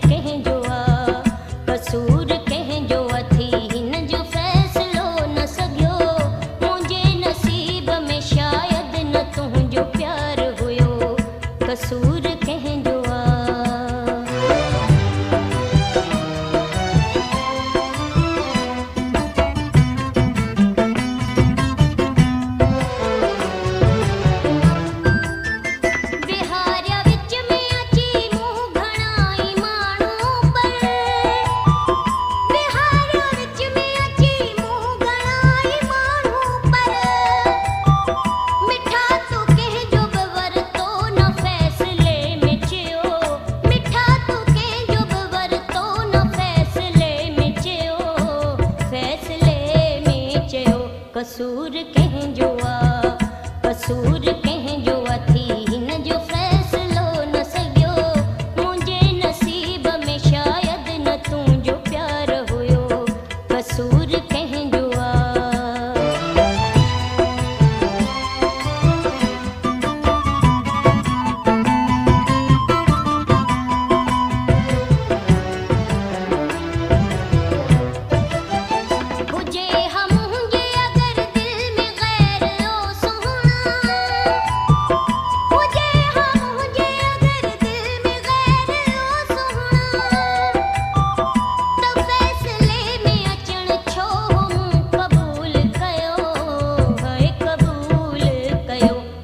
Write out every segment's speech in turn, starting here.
कंहिं जो आ, कसूर कंहिं जो अथी हिन जो फ़ैसिलो न सघियो। मुंहिंजे नसीब में शायदि न तुंहिंजो प्यार हुयो, कसूर कंहिं जो आ। कसूर कंहिं जो आ, कसूर कंहिं जो अथी हिन जो फ़ैसिलो न सघियो। मुंहिंजे नसीब में शायदि न तुंहिंजो प्यार हुयो, कसूर कंहिं जो आ।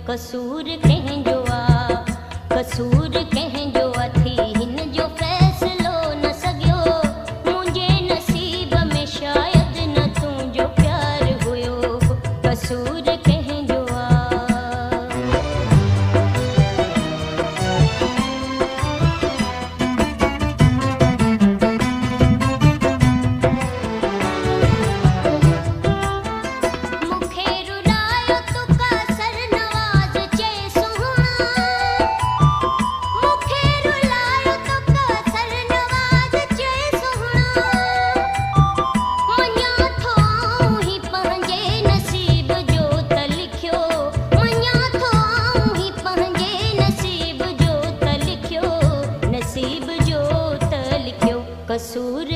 कसूर कंहिं जो आ, कसूर कंहिं जो अथी हिन जो फ़ैसिलो न सघियो। मुंहिंजे नसीब में शायदि न तुंहिंजो प्यार हुयो, कसूर कंहिं जो आ। कसूर